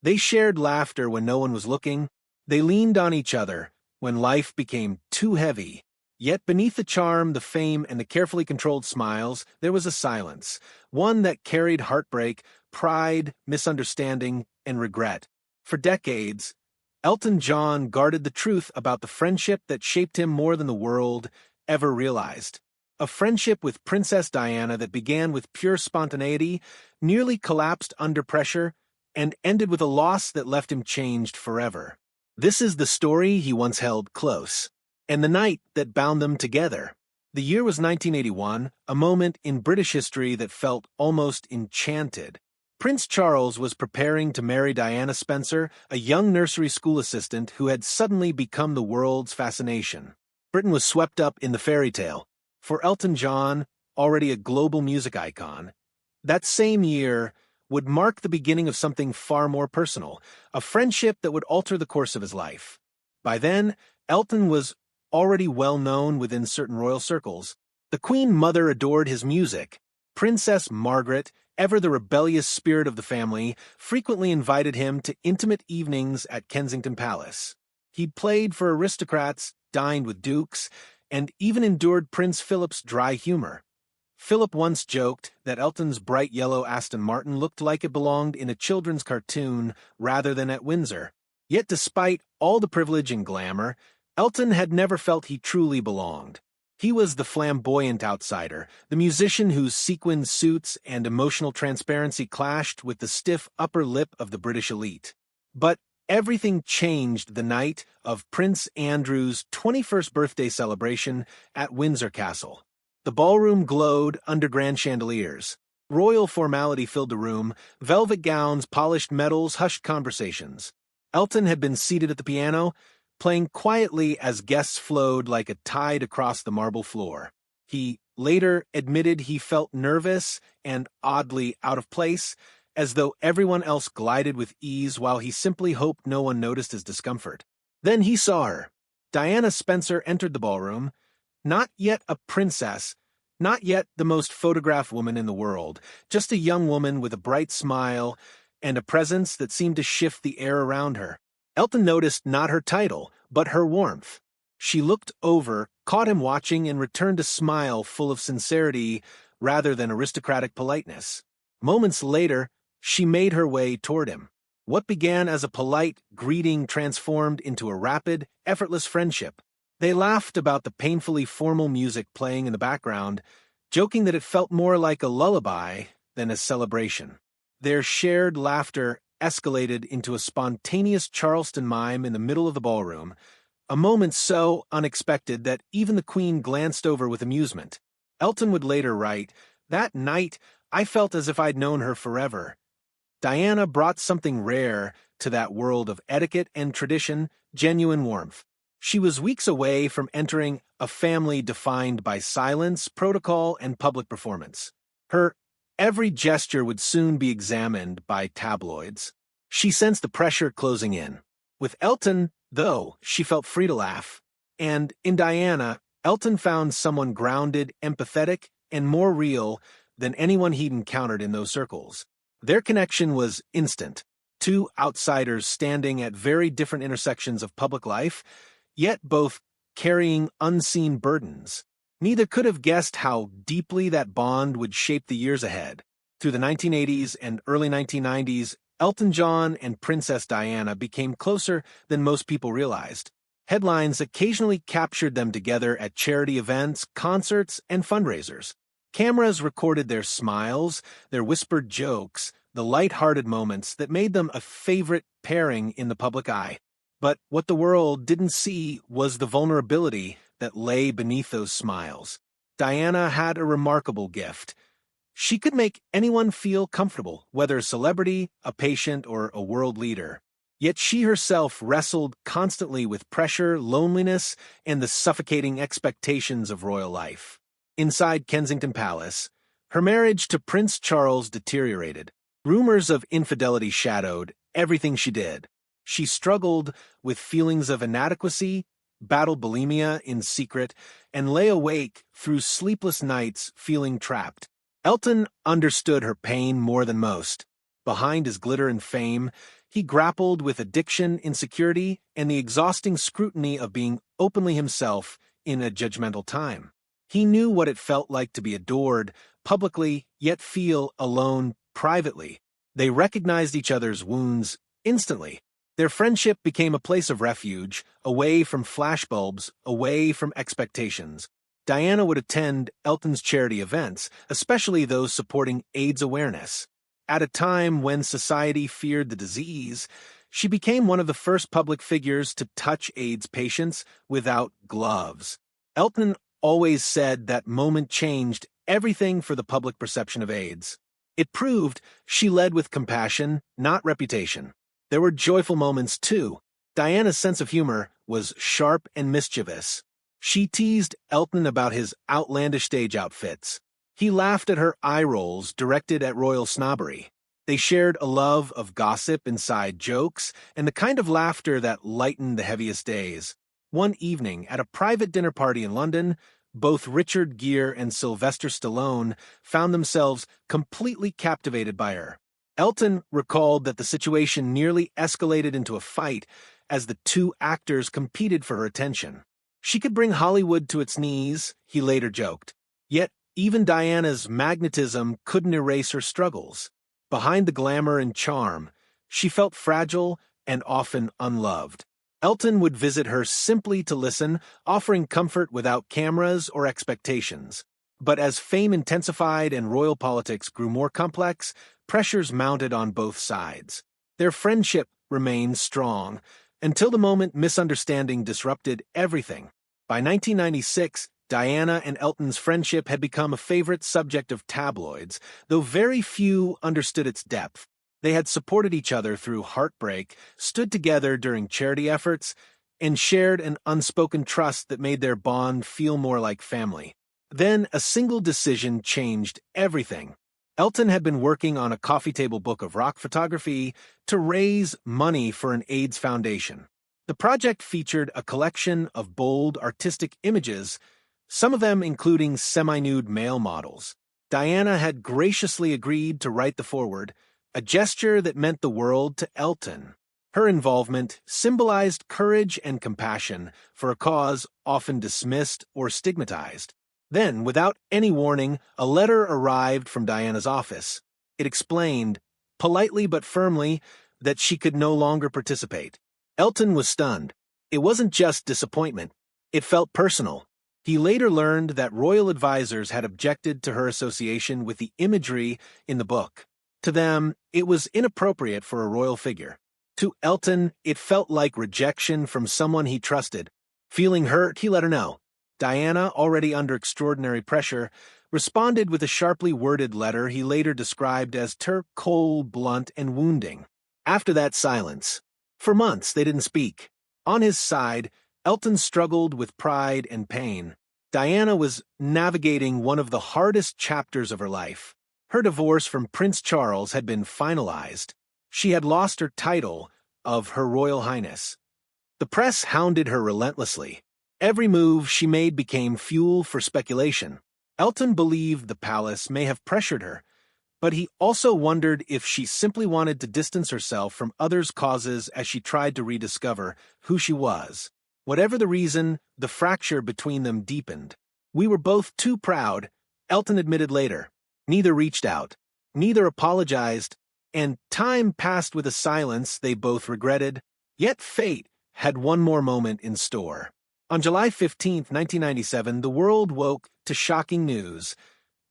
They shared laughter when no one was looking. They leaned on each other when life became too heavy. Yet beneath the charm, the fame, and the carefully controlled smiles, there was a silence, one that carried heartbreak, pride, misunderstanding, and regret. For decades, Elton John guarded the truth about the friendship that shaped him more than the world ever realized. A friendship with Princess Diana that began with pure spontaneity, nearly collapsed under pressure, and ended with a loss that left him changed forever. This is the story he once held close, and the night that bound them together. The year was 1981, a moment in British history that felt almost enchanted. Prince Charles was preparing to marry Diana Spencer, a young nursery school assistant who had suddenly become the world's fascination. Britain was swept up in the fairy tale. For Elton John, already a global music icon, that same year would mark the beginning of something far more personal, a friendship that would alter the course of his life. By then, Elton was already well known within certain royal circles. The Queen Mother adored his music. Princess Margaret, ever the rebellious spirit of the family, frequently invited him to intimate evenings at Kensington Palace. He played for aristocrats, dined with dukes, and even endured Prince Philip's dry humor. Philip once joked that Elton's bright yellow Aston Martin looked like it belonged in a children's cartoon rather than at Windsor. Yet despite all the privilege and glamour, Elton had never felt he truly belonged. He was the flamboyant outsider, the musician whose sequined suits and emotional transparency clashed with the stiff upper lip of the British elite. But everything changed the night of Prince Andrew's 21st birthday celebration at Windsor Castle. The ballroom glowed under grand chandeliers. Royal formality filled the room, velvet gowns, polished medals, hushed conversations. Elton had been seated at the piano, playing quietly as guests flowed like a tide across the marble floor. He later admitted he felt nervous and oddly out of place, as though everyone else glided with ease while he simply hoped no one noticed his discomfort. Then he saw her. Diana Spencer entered the ballroom, not yet a princess, not yet the most photographed woman in the world, just a young woman with a bright smile and a presence that seemed to shift the air around her. Elton noticed not her title, but her warmth. She looked over, caught him watching, and returned a smile full of sincerity rather than aristocratic politeness. Moments later, she made her way toward him. What began as a polite greeting transformed into a rapid, effortless friendship. They laughed about the painfully formal music playing in the background, joking that it felt more like a lullaby than a celebration. Their shared laughter escalated into a spontaneous Charleston mime in the middle of the ballroom, a moment so unexpected that even the Queen glanced over with amusement. Elton would later write, "That night, I felt as if I'd known her forever." Diana brought something rare to that world of etiquette and tradition, genuine warmth. She was weeks away from entering a family defined by silence, protocol, and public performance. Her every gesture would soon be examined by tabloids. She sensed the pressure closing in. With Elton, though, she felt free to laugh. And in Diana, Elton found someone grounded, empathetic, and more real than anyone he'd encountered in those circles. Their connection was instant. Two outsiders standing at very different intersections of public life, yet both carrying unseen burdens. Neither could have guessed how deeply that bond would shape the years ahead. Through the 1980s and early 1990s, Elton John and Princess Diana became closer than most people realized. Headlines occasionally captured them together at charity events, concerts, and fundraisers. Cameras recorded their smiles, their whispered jokes, the light-hearted moments that made them a favorite pairing in the public eye. But what the world didn't see was the vulnerability that lay beneath those smiles. Diana had a remarkable gift. She could make anyone feel comfortable, whether a celebrity, a patient, or a world leader. Yet she herself wrestled constantly with pressure, loneliness, and the suffocating expectations of royal life. Inside Kensington Palace, her marriage to Prince Charles deteriorated. Rumors of infidelity shadowed everything she did. She struggled with feelings of inadequacy, battled bulimia in secret, and lay awake through sleepless nights feeling trapped. Elton understood her pain more than most, Behind his glitter and fame, he grappled with addiction, insecurity, and the exhausting scrutiny of being openly himself in a judgmental time. He knew what it felt like to be adored publicly, yet feel alone privately. They recognized each other's wounds instantly. Their friendship became a place of refuge, away from flashbulbs, away from expectations. Diana would attend Elton's charity events, especially those supporting AIDS awareness. At a time when society feared the disease, she became one of the first public figures to touch AIDS patients without gloves. Elton always said that moment changed everything for the public perception of AIDS. It proved she led with compassion, not reputation. There were joyful moments, too. Diana's sense of humor was sharp and mischievous. She teased Elton about his outlandish stage outfits. He laughed at her eye rolls directed at royal snobbery. They shared a love of gossip, inside jokes, and the kind of laughter that lightened the heaviest days. One evening, at a private dinner party in London, both Richard Gere and Sylvester Stallone found themselves completely captivated by her. Elton recalled that the situation nearly escalated into a fight as the two actors competed for her attention. She could bring Hollywood to its knees, he later joked. Yet, even Diana's magnetism couldn't erase her struggles. Behind the glamour and charm, she felt fragile and often unloved. Elton would visit her simply to listen, offering comfort without cameras or expectations. But as fame intensified and royal politics grew more complex, pressures mounted on both sides. Their friendship remained strong, until the moment misunderstanding disrupted everything. By 1996, Diana and Elton's friendship had become a favorite subject of tabloids, though very few understood its depth. They had supported each other through heartbreak, stood together during charity efforts, and shared an unspoken trust that made their bond feel more like family. Then a single decision changed everything. Elton had been working on a coffee table book of rock photography to raise money for an AIDS foundation. The project featured a collection of bold, artistic images, some of them including semi-nude male models. Diana had graciously agreed to write the foreword, a gesture that meant the world to Elton. Her involvement symbolized courage and compassion for a cause often dismissed or stigmatized. Then, without any warning, a letter arrived from Diana's office. It explained, politely but firmly, that she could no longer participate. Elton was stunned. It wasn't just disappointment. It felt personal. He later learned that royal advisors had objected to her association with the imagery in the book. To them, it was inappropriate for a royal figure. To Elton, it felt like rejection from someone he trusted. Feeling hurt, he let her know. Diana, already under extraordinary pressure, responded with a sharply worded letter he later described as cold, blunt, and wounding. After that, silence. For months, they didn't speak. On his side, Elton struggled with pride and pain. Diana was navigating one of the hardest chapters of her life. Her divorce from Prince Charles had been finalized. She had lost her title of Her Royal Highness. The press hounded her relentlessly. Every move she made became fuel for speculation. Elton believed the palace may have pressured her, but he also wondered if she simply wanted to distance herself from others' causes as she tried to rediscover who she was. Whatever the reason, the fracture between them deepened. "We were both too proud," Elton admitted later. Neither reached out. Neither apologized, and time passed with a silence they both regretted. Yet fate had one more moment in store. On July 15, 1997, the world woke to shocking news.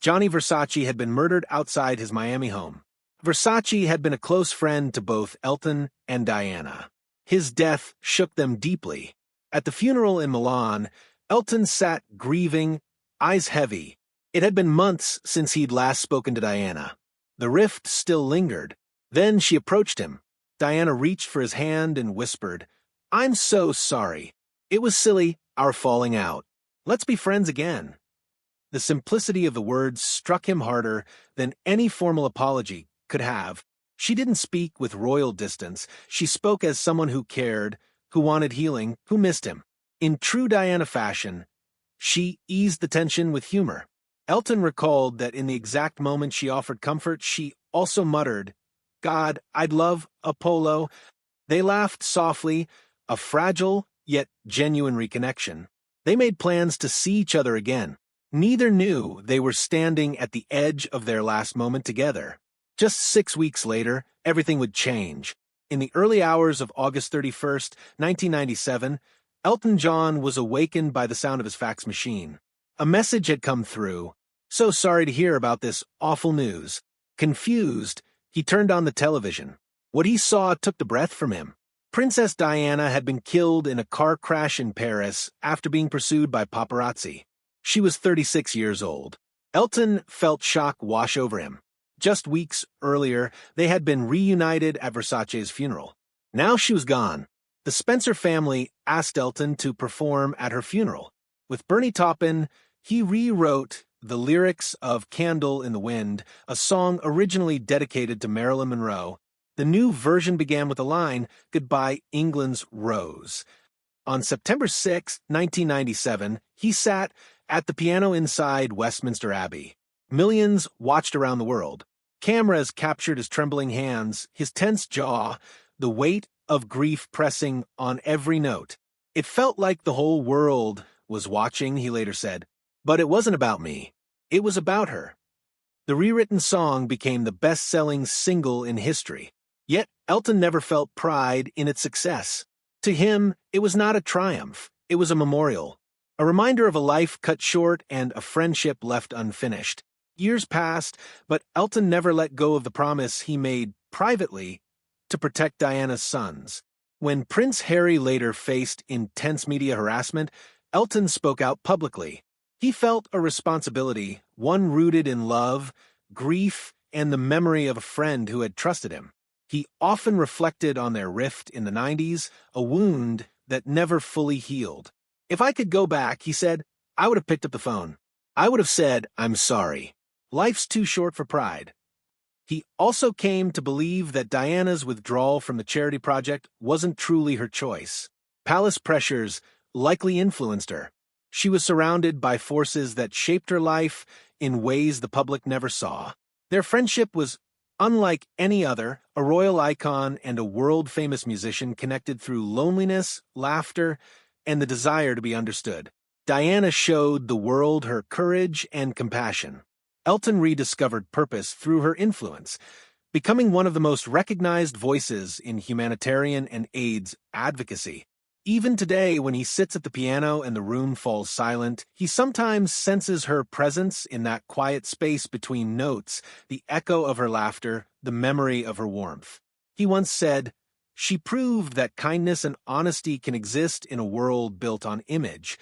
Gianni Versace had been murdered outside his Miami home. Versace had been a close friend to both Elton and Diana. His death shook them deeply. At the funeral in Milan, Elton sat grieving, eyes heavy. It had been months since he'd last spoken to Diana. The rift still lingered. Then she approached him. Diana reached for his hand and whispered, "I'm so sorry. It was silly, our falling out. Let's be friends again." The simplicity of the words struck him harder than any formal apology could have. She didn't speak with royal distance. She spoke as someone who cared, who wanted healing, who missed him. In true Diana fashion, she eased the tension with humor. Elton recalled that in the exact moment she offered comfort, she also muttered, God, I'd love Apollo. They laughed softly, a fragile yet genuine reconnection. They made plans to see each other again. Neither knew they were standing at the edge of their last moment together. Just 6 weeks later, everything would change. In the early hours of August 31st, 1997, Elton John was awakened by the sound of his fax machine. A message had come through. So sorry to hear about this awful news. Confused, he turned on the television. What he saw took the breath from him. Princess Diana had been killed in a car crash in Paris after being pursued by paparazzi. She was 36 years old. Elton felt shock wash over him. Just weeks earlier, they had been reunited at Versace's funeral. Now she was gone. The Spencer family asked Elton to perform at her funeral. With Bernie Taupin, he rewrote the lyrics of Candle in the Wind, a song originally dedicated to Marilyn Monroe. The new version began with the line, "Goodbye, England's Rose." On September 6, 1997, he sat at the piano inside Westminster Abbey. Millions watched around the world. Cameras captured his trembling hands, his tense jaw, the weight of grief pressing on every note. It felt like the whole world was watching, he later said. But it wasn't about me. It was about her. The rewritten song became the best-selling single in history. Yet Elton never felt pride in its success. To him, it was not a triumph. It was a memorial. A reminder of a life cut short and a friendship left unfinished. Years passed, but Elton never let go of the promise he made privately to protect Diana's sons. When Prince Harry later faced intense media harassment, Elton spoke out publicly. He felt a responsibility, one rooted in love, grief, and the memory of a friend who had trusted him. He often reflected on their rift in the 90s, a wound that never fully healed. If I could go back, he said, I would have picked up the phone. I would have said, I'm sorry. Life's too short for pride. He also came to believe that Diana's withdrawal from the charity project wasn't truly her choice. Palace pressures likely influenced her. She was surrounded by forces that shaped her life in ways the public never saw. Their friendship was unlike any other, a royal icon and a world-famous musician connected through loneliness, laughter, and the desire to be understood. Diana showed the world her courage and compassion. Elton rediscovered purpose through her influence, becoming one of the most recognized voices in humanitarian and AIDS advocacy. Even today, when he sits at the piano and the room falls silent, he sometimes senses her presence in that quiet space between notes, the echo of her laughter, the memory of her warmth. He once said, "She proved that kindness and honesty can exist in a world built on image.